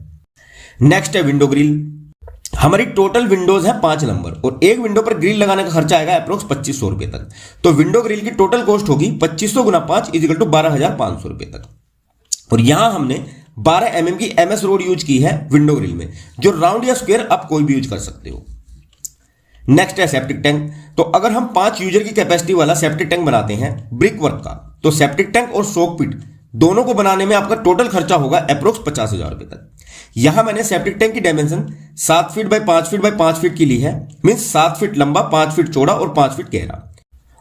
नेक्स्ट है विंडो ग्रिल। हमारी टोटल विंडोज है 5 नंबर और एक विंडो पर ग्रिल लगाने का खर्चा आएगा अप्रोक्स 2500 रुपए तक। तो विंडो ग्रिल की टोटल कॉस्ट होगी 2500 गुना 5 इज इक्वल टू 12,500 रुपए तक। और यहां हमने 12 mm की MS रोड यूज की है विंडो ग्रिल में, जो राउंड या स्क्वायर आप कोई भी यूज कर सकते हो। नेक्स्ट है सेप्टिक टैंक। तो अगर हम 5 यूजर की कैपेसिटी वाला सेप्टिक टैंक बनाते हैं ब्रिक वर्क का, तो सेप्टिक टैंक और सोक पिट दोनों को बनाने में आपका टोटल खर्चा होगा अप्रोक्स 50,000 रुपए तक। यहां मैंने सेप्टिक टैंक की dimension 7 feet by 5 feet by 5 feet की ली है, मींस 7 फीट लंबा, 5 फीट चौड़ा और 5 फीट गहरा।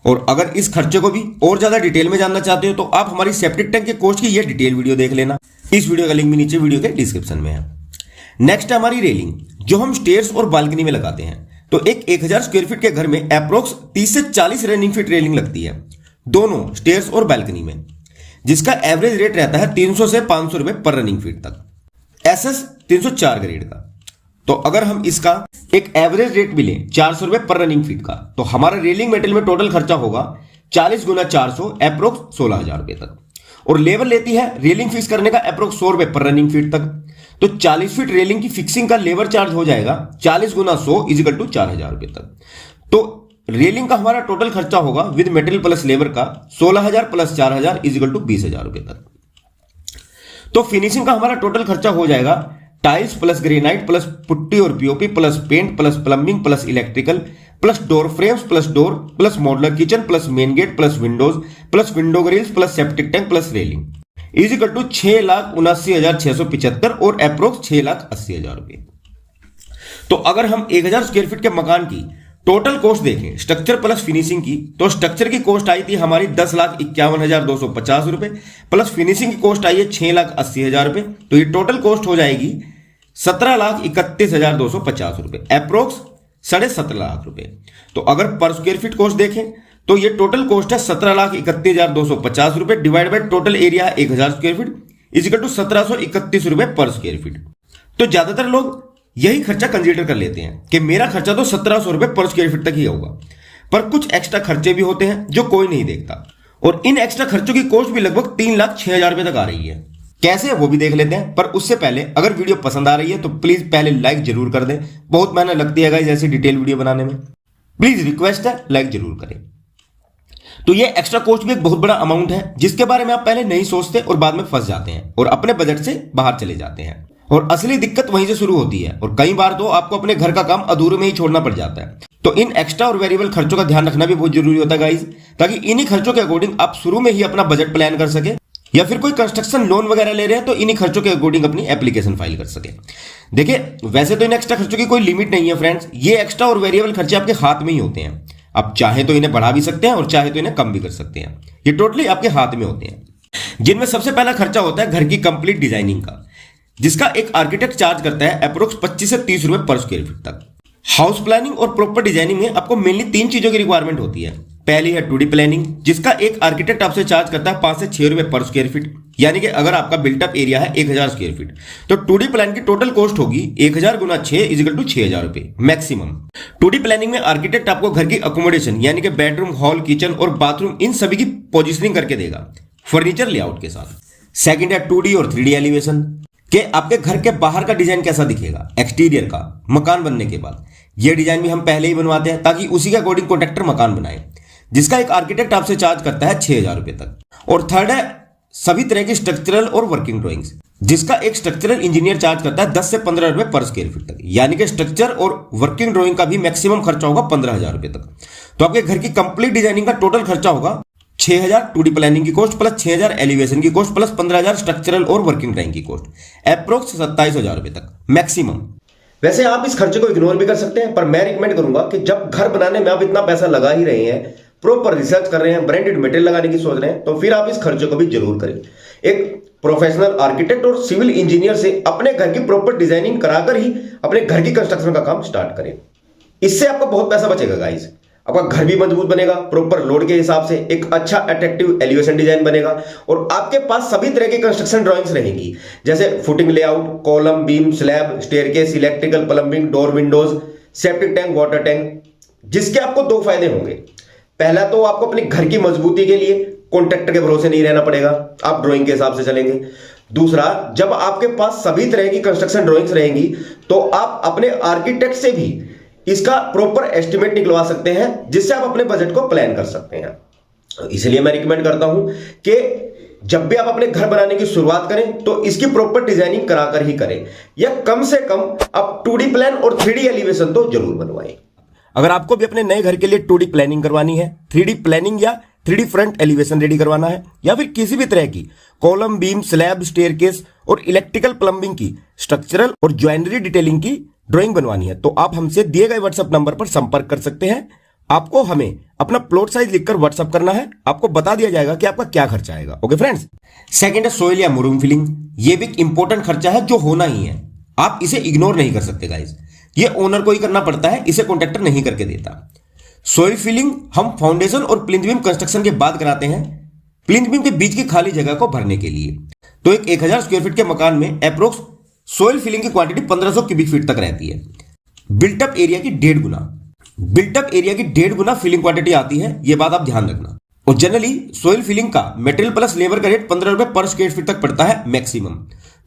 और अगर इस खर्चे को भी और ज्यादा डिटेल में जानना चाहते हो तो आप हमारी सेप्टिक टैंक के कॉस्ट की ये डिटेल वीडियो देख लेना। इस वीडियो का लिंक भी नीचे वीडियो के डिस्क्रिप्शन में है। नेक्स्ट है हमारी रेलिंग, जो हम स्टेयर्स और बालकनी में लगाते हैं। तो एक 1000 स्क्वायर फीट के घर में अप्रोक्स 30 से 40 रनिंग फीट रेलिंग लगती है, दोनों स्टेयर्स और बालकनी में, जिसका एवरेज रेट रहता है 300 से 500 रुपए पर रनिंग फीट तक। SS 304 ग्रेड का। तो अगर हम इसका एक एवरेज रेट भी लें 400 रुपए पर रनिंग फीट का, तो हमारा रेलिंग मेटल में टोटल खर्चा होगा 40 गुना 400 अप्रोक्स 16,000 रुपए तक। और लेबर लेती है रेलिंग फिक्स करने का अप्रोक्स 100 रुपए पर रनिंग फीट तक। तो 40 फीट रेलिंग की फिक्सिंग का लेबर चार्ज हो जाएगा 40 गुना 100 इजिकल टू 4,000 रुपए तक। तो रेलिंग का हमारा टोटल खर्चा होगा विद मटेरियल प्लस लेबर का 16,000 प्लस 4,000 इजिकल टू 20,000 रुपए तक। तो फिनिशिंग का हमारा टोटल खर्चा हो जाएगा tiles plus granite plus putty और POP plus paint plus plumbing plus electrical plus door frames plus door plus modular kitchen plus main gate plus window grills plus septic tank plus railing equal to 6,79,675 और approx 6,80,000 रुपए। तो अगर हम 1,000 square feet के मकान की total cost देखें structure plus finishing की, तो स्ट्रक्चर की कॉस्ट आई थी हमारी 10,51,250 रुपए प्लस फिनिशिंग की कॉस्ट आई है 6,80,000 रुपए। तो ये टोटल कॉस्ट हो जाएगी 17,31,250 रुपए अप्रोक्स 17.5 लाख रुपए। तो अगर पर स्क्वायर फीट कॉस्ट देखें तो ये टोटल कॉस्ट है 17,31,250 रुपए divide by total area 1,000 square feet is equal to 1,731 रुपए पर स्क्वायर फीट। तो ज्यादातर लोग यही खर्चा कंसीडर कर लेते हैं कि मेरा खर्चा तो 1,700 रुपए पर स्क्वायर फीट तक ही होगा, पर कुछ एक्स्ट्रा खर्चे भी होते हैं जो कोई नहीं देखता और इन एक्स्ट्रा खर्चों की कॉस्ट भी लगभग 3,06,000 रुपए तक आ रही है। कैसे वो भी देख लेते हैं, पर उससे पहले अगर वीडियो पसंद आ रही है तो प्लीज पहले लाइक जरूर कर दें। बहुत मेहनत लगती है गाइस ऐसी डिटेल वीडियो बनाने में, प्लीज रिक्वेस्ट है लाइक जरूर करें। तो ये एक्स्ट्रा कॉस्ट भी एक बहुत बड़ा अमाउंट है जिसके बारे में आप पहले नहीं सोचते और बाद में फंस जाते हैं और अपने बजट से बाहर चले जाते हैं और असली दिक्कत वहीं से शुरू होती है और कई बार तो आपको अपने घर का काम अधूरे में ही छोड़ना पड़ जाता है। तो इन एक्स्ट्रा और वेरिएबल खर्चों का ध्यान रखना भी बहुत जरूरी होता है गाइस, ताकि इन्हीं खर्चों के अकॉर्डिंग आप शुरू में ही अपना बजट प्लान कर सके या फिर कोई कंस्ट्रक्शन लोन वगैरह ले रहे हैं तो इन्हीं खर्चों के अकॉर्डिंग अपनी एप्लीकेशन फाइल कर सके। देखिए वैसे तो इन एक्स्ट्रा खर्चों की कोई लिमिट नहीं है फ्रेंड्स, ये एक्स्ट्रा और वेरिएबल खर्चे आपके हाथ में ही होते हैं। आप चाहे तो इन्हें बढ़ा भी सकते हैं और चाहे तो इन्हें कम भी कर सकते हैं, ये टोटली आपके हाथ में होते हैं। जिनमें सबसे पहला खर्चा होता है घर की कंप्लीट डिजाइनिंग का, जिसका एक आर्किटेक्ट चार्ज करता है अप्रोक्स 25 से 30 रुपए पर स्क्वायर फीट तक। हाउस प्लानिंग और प्रॉपर डिजाइनिंग में आपको मेनली 3 चीजों की रिक्वायरमेंट होती है। पहली है 2D प्लानिंग, जिसका एक आर्किटेक्ट आपसे चार्ज करता है 5 से 6 रुपए पर स्क्वायर फीट, यानी कि अगर आपका बिल्टअप एरिया है 1,000 स्क्वायर फीट तो 2D प्लान की टोटल कॉस्ट होगी 1,000 गुना 6 इजिकल टू 6,000 रुपए मैक्सिमम। 2D प्लानिंग में आर्किटेक्ट आपको घर की अकोमोडेशन यानी कि बेडरूम, हॉल, किचन और बाथरूम इन सभी की पोजिशनिंग करके देगा फर्नीचर लेआउट के साथ। सेकंड है 2D और 3D एलिवेशन कि आपके घर के बाहर का डिजाइन कैसा दिखेगा, एक्सटीरियर का मकान बनने के बाद। ये डिजाइन भी हम पहले ही बनवाते हैं ताकि उसी के अकॉर्डिंग कॉन्ट्रैक्टर मकान बनाए, जिसका एक आर्किटेक्ट आपसे चार्ज करता है 6,000 रुपए तक। और थर्ड है सभी तरह की स्ट्रक्चरल और वर्किंग ड्राइंग्स, जिसका एक स्ट्रक्चरल इंजीनियर चार्ज करता है 10 से 15 रुपए पर स्क्वायर फीट तक, यानी कि स्ट्रक्चर और वर्किंग ड्राइंग का भी मैक्सिमम खर्चा होगा 15,000 रुपए तक। तो आपके घर की कंप्लीट डिजाइनिंग का टोटल खर्चा होगा 6,000 2D प्लानिंग की कॉस्ट प्लस 6,000 एलिवेशन की कॉस्ट प्लस 15,000 स्ट्रक्चरल और वर्किंग ड्राइंग की कॉस्ट अप्रोक्स 27,000 रुपए तक मैक्सिमम। वैसे आप इस खर्चे को इग्नोर भी कर सकते हैं, पर मैं रिकमेंड करूंगा कि जब घर बनाने में आप इतना पैसा लगा ही रहे हैं, प्रॉपर रिसर्च कर रहे हैं, ब्रांडेड मटेरियल लगाने की सोच रहे हैं, तो फिर आप इस खर्चे को भी जरूर करें। एक प्रोफेशनल आर्किटेक्ट और सिविल इंजीनियर से अपने घर की प्रॉपर डिजाइनिंग कराकर ही अपने घर की कंस्ट्रक्शन का काम स्टार्ट करें। इससे आपका बहुत पैसा बचेगा गाइस, आपका घर भी मजबूत बनेगा, प्रॉपर लोड के हिसाब से एक अच्छा अट्रैक्टिव एलिवेशन डिजाइन बनेगा और आपके पास सभी तरह की कंस्ट्रक्शन ड्राइंग्स रहेंगी, जैसे footing layout, column, beam, slab, staircase, electrical, plumbing, door, Windows, septic tank, water tank, जिसके आपको 2 फायदे होंगे। पहला तो आपको अपने घर की मजबूती के लिए कॉन्ट्रैक्टर के भरोसे नहीं रहना पड़ेगा, आप ड्राइंग के हिसाब से चलेंगे। दूसरा, जब आपके पास सभी तरह की कंस्ट्रक्शन ड्राइंग्स रहेंगी तो आप अपने आर्किटेक्ट से भी इसका प्रॉपर एस्टिमेट निकलवा सकते हैं, जिससे आप अपने बजट को प्लान कर सकते हैं। इसलिए मैं रिकमेंड करता हूं कि जब भी आप अपने घर बनाने की शुरुआत करें तो इसकी प्रॉपर डिजाइनिंग कराकर ही करें, या कम से कम आप 2D प्लान और 3D एलिवेशन तो जरूर बनवाएं। अगर आपको भी अपने नए घर के लिए 2D प्लानिंग करवानी है, 3D प्लानिंग या 3D फ्रंट एलिवेशन रेडी करवाना है, या फिर किसी भी तरह की कॉलम, बीम, स्लैब, स्टेयरकेस और इलेक्ट्रिकल प्लम्बिंग की स्ट्रक्चरल और ज्वाइनरी डिटेलिंग की ड्राइंग बनवानी है, तो आप हमसे दिए गए व्हाट्सएप नंबर पर संपर्क कर सकते हैं। आपको हमें अपना प्लॉट साइज लिखकर व्हाट्सएप करना है, आपको बता दिया जाएगा कि आपका क्या खर्चा आएगा। Okay friends. सेकंड है सोइल या मुरूम फिलिंग, ये भी एक इंपॉर्टेंट खर्चा है जो होना ही है, आप इसे इग्नोर नहीं कर सकते गाइस, ये ओनर को ही करना पड़ता है, इसे कॉन्ट्रैक्टर नहीं करके देता। सोइल फिलिंग हम फाउंडेशन और प्लिंथ बीम कंस्ट्रक्शन के बाद कराते हैं, प्लिंथ बीम के बीच की खाली जगह को भरने के लिए। तो एक 1,000 स्क्वायर फीट के मकान में अप्रोक्स सोइल फिलिंग की क्वांटिटी 1500 क्यूबिक फीट तक रहती है। बिल्टअप एरिया की 1.5 गुना फिलिंग क्वांटिटी आती है, यह बात आप ध्यान रखना। और जनरली सोइल फिलिंग का मटेरियल प्लस लेबर का रेट 15 रुपए पर स्क्वायर फीट तक पड़ता है मैक्सिमम।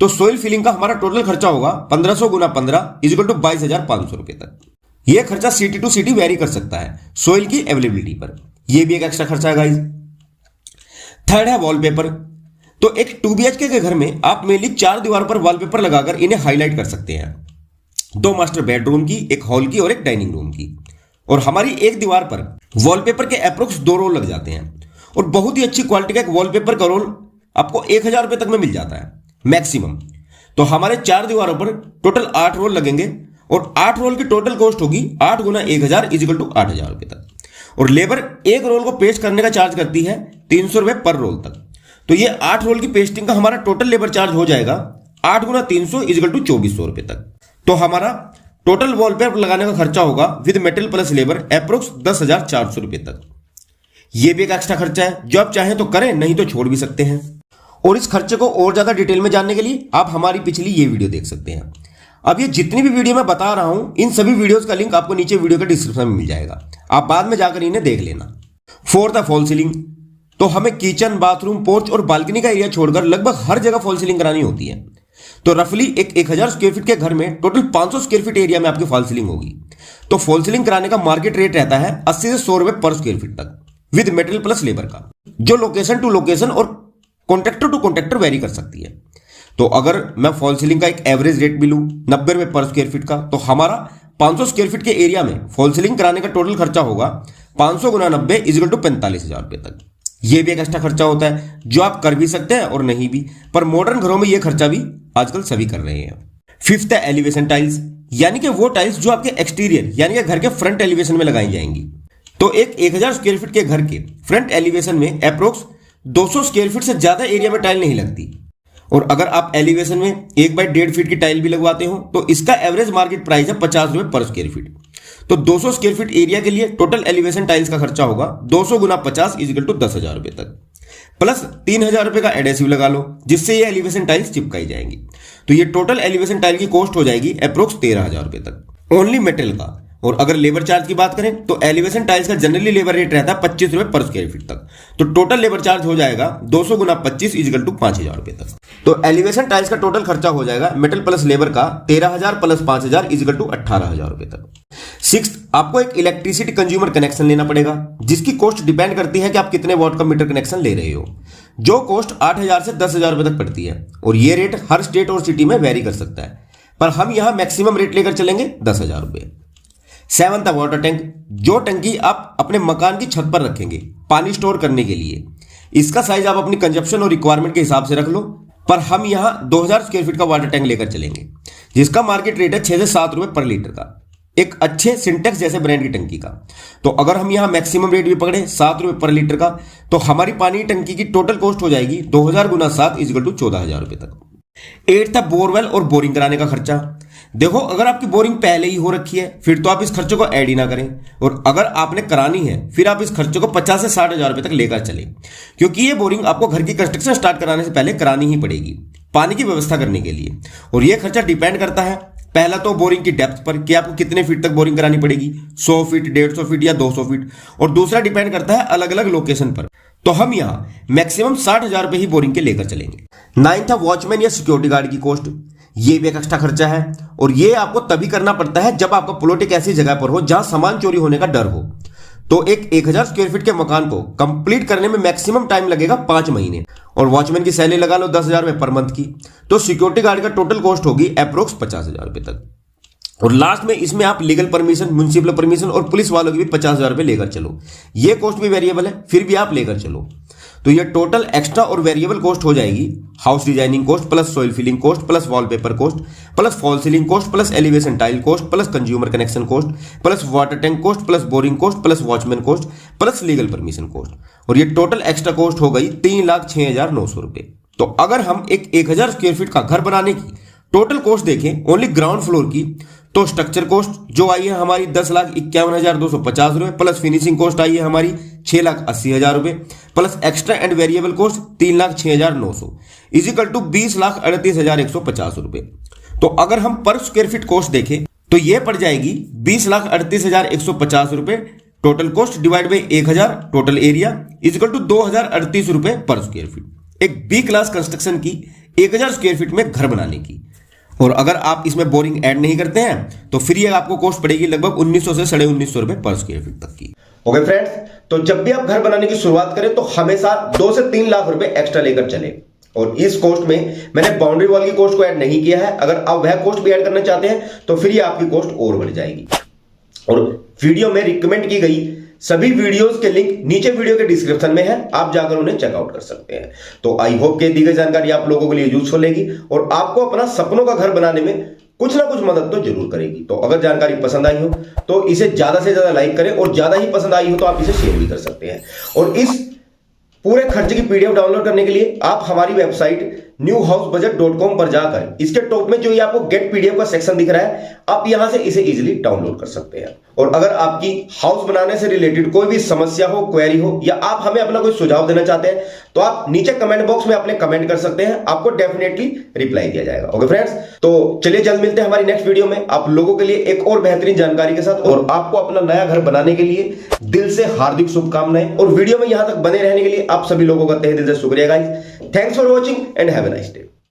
तो सोइल फिलिंग का हमारा टोटल खर्चा होगा 1500 गुना 15 इक्वल टू 22,500 रुपए तक। यह खर्चा सिटी टू सिटी वेरी कर सकता है सोइल की अवेलेबिलिटी पर। यह भी एक एक्स्ट्रा खर्चा है गाइस। थर्ड है वॉलपेपर। तो एक 2 BHK के घर में आप मेनली 4 दीवार पर वॉलपेपर लगाकर इन्हें हाईलाइट कर सकते हैं। 2 मास्टर बेडरूम की, एक हॉल की और एक डाइनिंग रूम की। और हमारी एक दीवार पर वॉलपेपर के अप्रोक्स 2 रोल लग जाते हैं। और बहुत ही अच्छी क्वालिटी का एक वॉलपेपर का रोल आपको 1000 रुपए तक में मिल जाता है मैक्सिमम। तो हमारे 4 दीवारों पर टोटल 8 रोल लगेंगे और 8 रोल की टोटल कॉस्ट होगी 8 गुना 1000 इक्वल टू 8000 रुपए तक। और लेबर एक रोल को पेस्ट करने का चार्ज करती है 300 रुपए पर रोल तक। तो ये 8 रोल की पेस्टिंग का हमारा टोटल लेबर चार्ज हो जाएगा 8 गुना 300 इक्वल टू 2400 रुपए तक। तो हमारा टोटल वॉलपेपर लगाने का खर्चा होगा with metal plus labour approx 10,400 रुपए तक। यह भी एक एक्स्ट्रा खर्चा है जो आप चाहें तो करें, नहीं तो छोड़ भी सकते हैं। और इस खर्चे को और ज्यादा डिटेल में जानने के लिए आप हमारी पिछली ये वीडियो देख सकते हैं। अब ये जितनी भी वीडियो मैं बता रहा हूं इन सभी वीडियोस का लिंक आपको नीचे वीडियो के डिस्क्रिप्शन में मिल जाएगा, आप बाद में जाकर इन्हें देख लेना। फोर्थ है फॉल सीलिंग। तो हमें किचन, बाथरूम, पोर्च और बालकनी का एरिया छोड़कर लगभग हर जगह फॉल सीलिंग करानी होती है। तो रफली एक 1000 स्क्वायर फीट के घर में टोटल 500 स्क्वायर फीट एरिया में आपकी फॉल सीलिंग होगी। तो फॉल सीलिंग कराने का मार्केट रेट रहता है 80 से 100 रुपए पर स्क्वायर फीट तक विद मेटेरियल प्लस लेबर का, जो लोकेशन टू लोकेशन और कॉन्ट्रैक्टर टू कॉन्ट्रैक्टर वेरी कर सकती है। तो अगर मैं फॉल सीलिंग का एक एवरेज रेट भी लूं 90 रुपए पर स्क्वायर फीट का, तो हमारा 500 स्क्वायर फीट के एरिया में फॉल सीलिंग कराने का टोटल खर्चा होगा 500 गुना 90 इक्वल टू 45,000 रुपए तक। यह भी एक एक्स्ट्रा खर्चा होता है जो आप कर भी सकते हैं और नहीं भी, पर मॉडर्न घरों में यह खर्चा भी आजकल सभी कर रहे हैं। फिफ्थ है एलिवेशन टाइल्स, यानी कि वो टाइल्स जो आपके एक्सटीरियर यानी कि घर के फ्रंट एलिवेशन में लगाई जाएंगी। तो एक 1000 स्क्वायर फीट के घर के फ्रंट एलिवेशन में अप्रोक्स 200 स्क्वायर फीट से ज्यादा एरिया में टाइल नहीं लगती। और अगर आप एलिवेशन में 1/1.5 फीट की टाइल भी लगवाते हो तो इसका एवरेज मार्केट प्राइस है 50 रुपए पर स्क्वायर फीट। तो 200 स्क्वायर फीट एरिया के लिए टोटल एलिवेशन टाइल्स का खर्चा होगा 200 गुना 50 इक्वल टू 10,000 रुपए तक। प्लस 3,000 रुपए का एडेसिव लगा लो जिससे ये एलिवेशन टाइल्स चिपकाई जाएंगी। तो ये टोटल एलिवेशन टाइल की कॉस्ट हो जाएगी अप्रोक्स 13,000 रुपए तक ओनली मेटल का। और अगर लेबर चार्ज की बात करें तो एलिवेशन टाइल्स का जनरली लेबर रेट रहता है 25 रुपए पर स्क्वायर फीट तक। तो टोटल लेबर चार्ज हो जाएगा 200 गुना 25 इक्वल टू 5,000 रुपए तक। तो एलिवेशन टाइल्स का टोटल खर्चा हो जाएगा मेटल प्लस लेबर का 13,000 प्लस 5,000 इक्वल टू 18,000 रुपए तक। सिक्स्थ, आपको एक इलेक्ट्रिसिटी कंज्यूमर कनेक्शन लेना पड़ेगा जिसकी कॉस्ट डिपेंड करती है कि आप कितने वॉट का मीटर कनेक्शन ले रहे हो, जो कॉस्ट 8,000 से 10,000 रुपए तक पड़ती है। और ये रेट हर स्टेट और सिटी में वेरी कर सकता है, पर हम यहां मैक्सिमम रेट लेकर चलेंगे 10,000 रुपए। सेवंथ है वाटर टैंक, जो टंकी आप अपने मकान की छत पर रखेंगे पानी स्टोर करने के लिए। इसका साइज आप अपनी कंजप्शन और रिक्वायरमेंट के हिसाब से रख लो, पर हम यहां 2000 स्क्वायर फीट का वाटर टैंक लेकर चलेंगे जिसका मार्केट रेट है 6 से 7 रुपए पर लीटर का, एक अच्छे सिंटेक्स जैसे ब्रांड की टंकी का। तो अगर हम यहां मैक्सिमम रेट भी पकड़े 7 रुपए पर लीटर का, तो हमारी पानी की टंकी की टोटल कॉस्ट हो जाएगी 2000 गुना 7 इक्वल टू 14,000 रुपए तक। 8 था बोरवेल और बोरिंग कराने का खर्चा। देखो, अगर आपकी बोरिंग पहले ही हो रखी है फिर तो आप इस खर्चे को ऐड ही ना करें, और अगर आपने करानी है फिर आप इस खर्चे को 50 से 60,000 रुपए तक लेकर चले, क्योंकि ये बोरिंग आपको घर की कंस्ट्रक्शन स्टार्ट कराने से पहले करानी ही पड़ेगी पानी की व्यवस्था करने के लिए। और यह खर्चा डिपेंड करता है पहला तो बोरिंग की डेप्थ पर कि आपको कितने फीट तक बोरिंग करानी पड़ेगी, 100 फीट, 150 फीट या 200 फीट, और दूसरा डिपेंड करता है अलग अलग लोकेशन पर। तो हम यहां मैक्सिमम 60,000 रुपए ही बोरिंग के लेकर चलेंगे। 9 था वॉचमैन या सिक्योरिटी गार्ड की कॉस्ट। ये भी एक एक्स्ट्रा खर्चा है और ये आपको तभी करना पड़ता है जब आपका प्लॉट एक ऐसी जगह पर हो जहां सामान चोरी होने का डर हो। तो एक 1000 स्क्वायर फीट के मकान को कंप्लीट करने में मैक्सिमम टाइम लगेगा 5 महीने, और वॉचमैन की सैलरी लगा लो 10,000 रुपए पर मंथ की। तो सिक्योरिटी गार्ड का टोटल कॉस्ट होगी अप्रोक्स 50,000 रुपए तक। और लास्ट में इसमें आप लीगल परमिशन, म्युनिसिपल परमिशन और पुलिस वालों की भी 50,000 रुपए लेकर चलो। ये कॉस्ट भी वेरिएबल है फिर भी आप लेकर चलो। तो ये टोटल एक्स्ट्रा और वेरिएबल कॉस्ट हो जाएगी house designing cost plus soil filling cost plus wallpaper cost plus fall ceiling cost plus elevation tile cost plus consumer connection cost plus water tank cost plus boring cost plus watchman cost plus legal permission cost. और ये total extra cost हो गई 3,06,900 रुपए। तो अगर हम एक 1000 square feet का घर बनाने की टोटल कॉस्ट देखें ओनली ग्राउंड फ्लोर की, तो स्ट्रक्चर कॉस्ट जो आई है हमारी 10,51,250 रुपए प्लस फिनिशिंग कॉस्ट आई है हमारी 6,80,000 रुपए plus extra and variable cost 3,06,900 is equal to 20,38,150 रुपए। तो अगर हम पर स्क्वायर फीट कॉस्ट देखें तो यह पड़ जाएगी 20,38,150 रुपए total cost divide by 1000 total area is equal to 2038 रुपए पर स्क्वायर फीट। एक बी क्लास कंस्ट्रक्शन की 1000 स्क्वायर फीट में घर बनाने की। और अगर आप इसमें बोरिंग ऐड नहीं करते हैं तो फिर ये आपको कॉस्ट पड़ेगी लगभग 1900 से 1950 रुपए पर स्क्वायर फीट तक की। ओके फ्रेंड्स, तो जब भी आप घर बनाने की शुरुआत करें तो हमेशा 2 से 3 लाख रुपए एक्स्ट्रा लेकर चले। और इस कॉस्ट में मैंने बाउंड्री वॉल की कॉस्ट को ऐड नहीं किया है। अगर आप वह कॉस्ट भी ऐड करना चाहते हैं तो फिर ये आपकी कॉस्ट और बढ़ जाएगी। और वीडियो में रिकमेंड की गई सभी वीडियोस के लिंक नीचे वीडियो के डिस्क्रिप्शन में है, आप जाकर उन्हें चेकआउट कर सकते हैं। तो आई होप कि दी गई जानकारी आप लोगों के लिए यूजफुल रहेगी और आपको अपना सपनों का घर बनाने में कुछ ना कुछ मदद तो जरूर करेगी। तो अगर जानकारी पसंद आई हो तो इसे ज्यादा से ज्यादा लाइक करें और ज्यादा ही पसंद आई हो तो आप इसे शेयर भी कर सकते हैं। और इस पूरे खर्चे की पीडीएफ डाउनलोड करने के लिए आप हमारी वेबसाइट newhousebudget.com पर जाकर इसके टॉप में जो ये आपको गेट पीडीएफ का सेक्शन दिख रहा है, आप यहां से इसे इजीली डाउनलोड कर सकते हैं। और अगर आपकी हाउस बनाने से रिलेटेड कोई भी समस्या हो, क्वेरी हो या आप हमें अपना कोई सुझाव देना चाहते हैं तो आप नीचे कमेंट बॉक्स में अपने कमेंट कर सकते हैं, आपको डेफिनेटली रिप्लाई दिया जाएगा। ओके फ्रेंड्स, तो चलिए जल्द मिलते हैं हमारी नेक्स्ट वीडियो में आप लोगों के लिए एक और बेहतरीन जानकारी के साथ। और आपको अपना नया घर बनाने के लिए दिल से हार्दिक शुभकामनाएं। और वीडियो में यहां तक बने रहने के लिए आप सभी लोगों का तहे दिल से शुक्रिया guys. Thanks for watching and have a nice day।